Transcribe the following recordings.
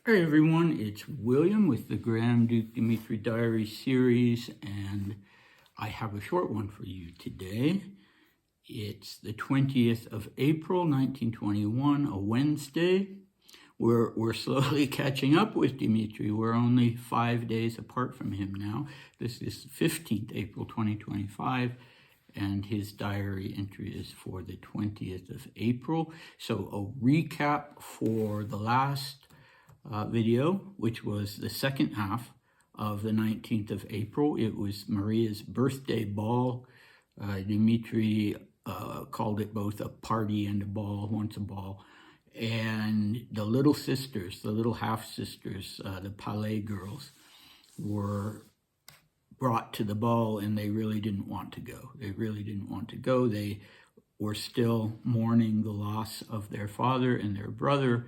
Hey everyone, it's William with the Grand Duke Dmitri Diary series, and I have a short one for you today. It's the 20th of April, 1921, a Wednesday. We're slowly catching up with Dmitri. We're only 5 days apart from him now. This is 15th April, 2025. And his diary entry is for the 20th of April. So a recap for the last video, which was the second half of the 19th of April. It was Maria's birthday ball. Dmitri called it both a party and a ball, once a ball. And the little sisters, the little half-sisters, the Palais girls, were brought to the ball, and they really didn't want to go. They were still mourning the loss of their father and their brother,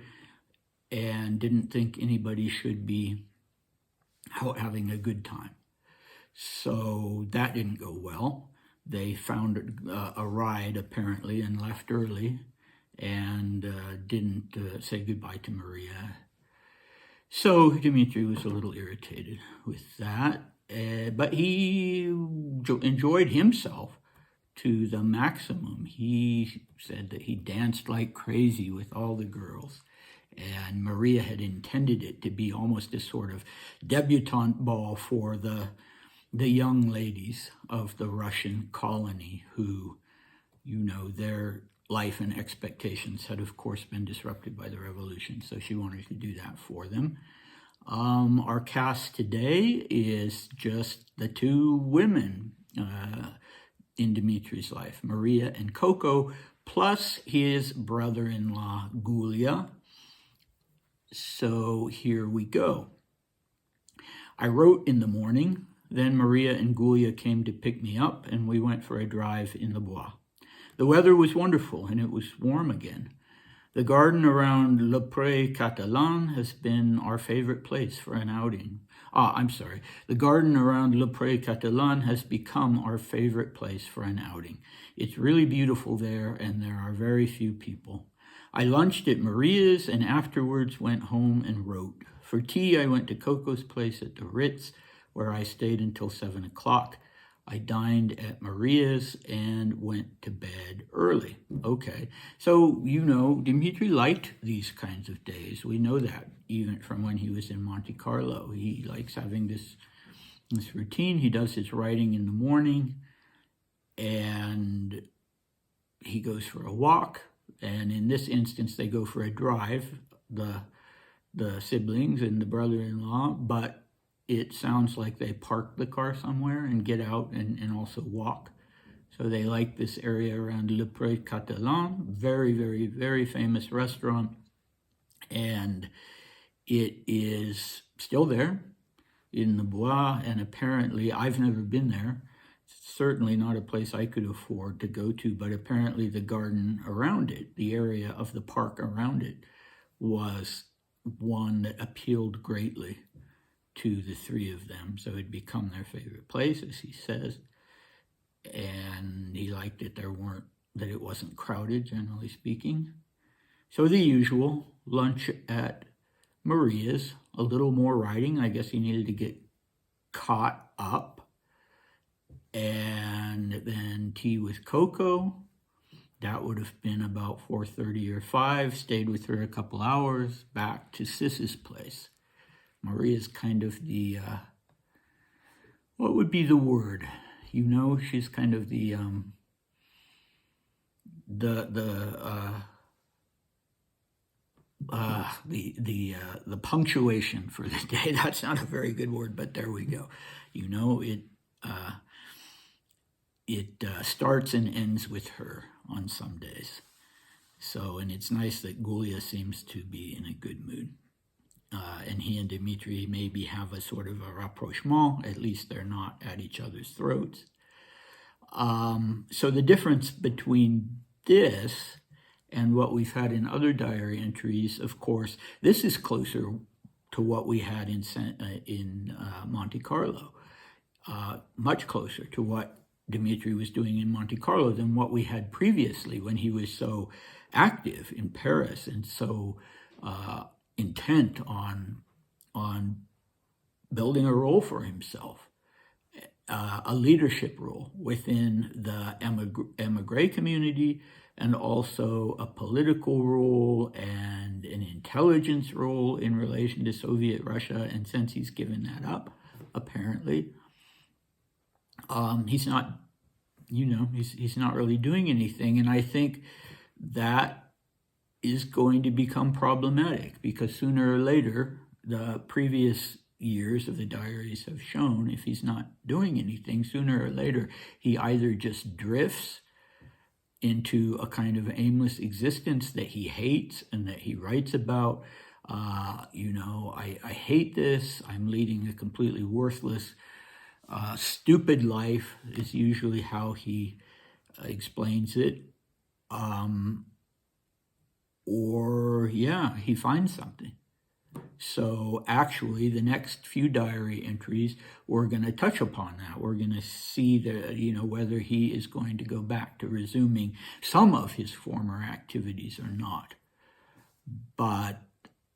and didn't think anybody should be out having a good time. So that didn't go well. They found a ride, apparently, and left early, and didn't say goodbye to Maria. So Dmitri was a little irritated with that, but he enjoyed himself to the maximum. He said that he danced like crazy with all the girls, and Maria had intended it to be almost a sort of debutante ball for the young ladies of the Russian colony who, their life and expectations had, of course, been disrupted by the revolution. So she wanted to do that for them. Our cast today is just the two women in Dmitri's life, Maria and Coco, plus his brother-in-law, Gulia. So here we go. I wrote in the morning, then Maria and Gulia came to pick me up, and we went for a drive in the Bois. The weather was wonderful, and it was warm again. The garden around Le Pre Catelan has been our favorite place for an outing. The garden around Le Pre Catelan has become our favorite place for an outing. It's really beautiful there, and there are very few people. I lunched at Maria's and afterwards went home and wrote. For tea, I went to Coco's place at the Ritz, where I stayed until 7 o'clock. I dined at Maria's and went to bed early. Okay, so Dmitri liked these kinds of days. We know that even from when he was in Monte Carlo. He likes having this routine. He does his writing in the morning, and he goes for a walk. And in this instance, they go for a drive, the siblings and the brother-in-law, but it sounds like they park the car somewhere and get out and also walk. So they like this area around Le Pre Catelan, very, very, very famous restaurant. And it is still there in the Bois, and apparently I've never been there. Certainly not a place I could afford to go to, but apparently the garden around it, the area of the park around it, was one that appealed greatly to the three of them. So it had become their favorite place, as he says, and he liked it that it wasn't crowded, generally speaking. So the usual lunch at Maria's, a little more writing. I guess he needed to get caught up. And then tea with Coco. That would have been about 4:30 or 5. Stayed with her a couple hours. Back to Sis's place. Maria's kind of the, what would be the word? She's kind of the punctuation for the day. That's not a very good word, but there we go. It starts and ends with her on some days. So, and it's nice that Gulia seems to be in a good mood. And he and Dmitri maybe have a sort of a rapprochement. At least they're not at each other's throats. So the difference between this and what we've had in other diary entries, of course, this is closer to what we had in Monte Carlo. Much closer to what Dmitri was doing in Monte Carlo than what we had previously when he was so active in Paris and so intent on building a role for himself, a leadership role within the emigre community, and also a political role and an intelligence role in relation to Soviet Russia. And since he's given that up, apparently, he's not, he's not really doing anything. And I think that is going to become problematic, because sooner or later, the previous years of the diaries have shown, if he's not doing anything, sooner or later, he either just drifts into a kind of aimless existence that he hates and that he writes about. I hate this. I'm leading a completely worthless, stupid life, is usually how he explains it. He finds something. So actually, the next few diary entries, we're going to touch upon that. We're going to see whether he is going to go back to resuming some of his former activities or not. But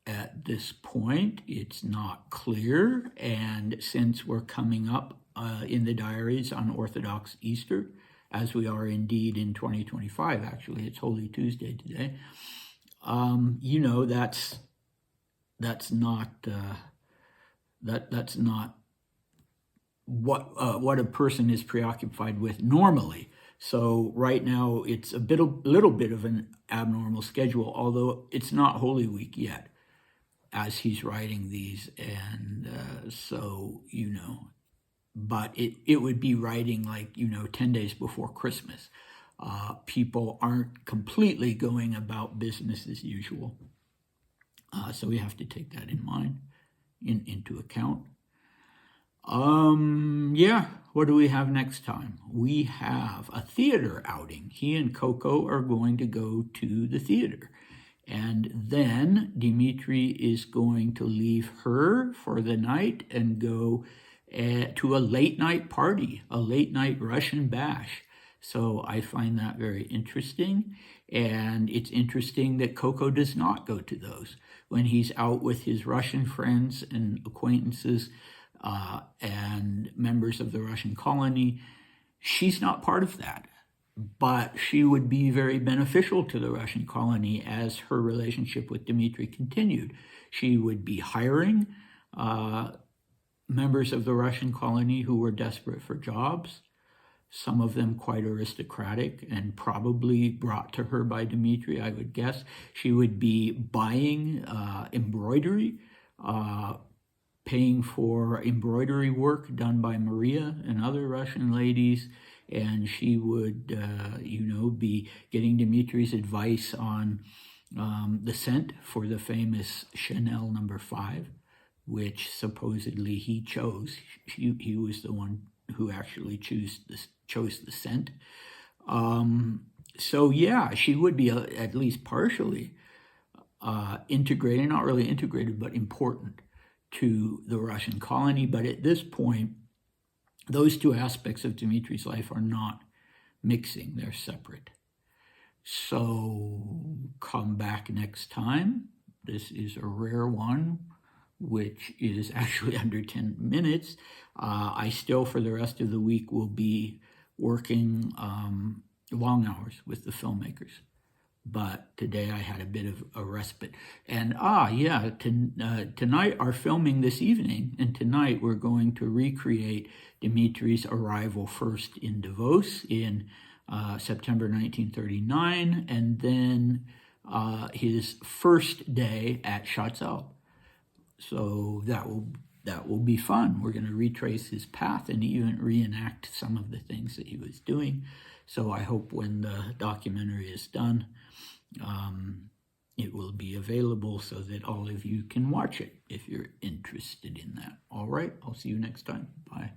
at this point, it's not clear. And since we're coming up in the diaries on Orthodox Easter, as we are indeed in 2025, actually, it's Holy Tuesday today, that's not what a person is preoccupied with normally. So right now it's a little bit of an abnormal schedule, although it's not Holy Week yet, as he's writing these, and but it would be writing 10 days before Christmas. People aren't completely going about business as usual. So we have to take that in mind, into account. What do we have next time? We have a theater outing. He and Coco are going to go to the theater. And then Dmitri is going to leave her for the night and go to a late night party, a late night Russian bash. So I find that very interesting. And it's interesting that Coco does not go to those. When he's out with his Russian friends and acquaintances and members of the Russian colony, she's not part of that. But she would be very beneficial to the Russian colony as her relationship with Dmitri continued. She would be hiring members of the Russian colony who were desperate for jobs, some of them quite aristocratic and probably brought to her by Dmitri, I would guess. She would be buying embroidery, paying for embroidery work done by Maria and other Russian ladies, and she would, be getting Dmitri's advice on the scent for the famous Chanel No. 5, which supposedly he chose. He was the one who actually chose the scent. She would be at least partially integrated, not really integrated, but important to the Russian colony. But at this point, those two aspects of Dmitri's life are not mixing, they're separate. So come back next time. This is a rare one, which is actually under 10 minutes. I still, for the rest of the week, will be working long hours with the filmmakers. But today I had a bit of a respite. And tonight, our filming this evening, and tonight we're going to recreate Dmitri's arrival first in Davos in September 1939, and then his first day at Chatzell. So that will be fun. We're going to retrace his path and even reenact some of the things that he was doing. So I hope when the documentary is done, it will be available so that all of you can watch it if you're interested in that. All right, I'll see you next time. Bye.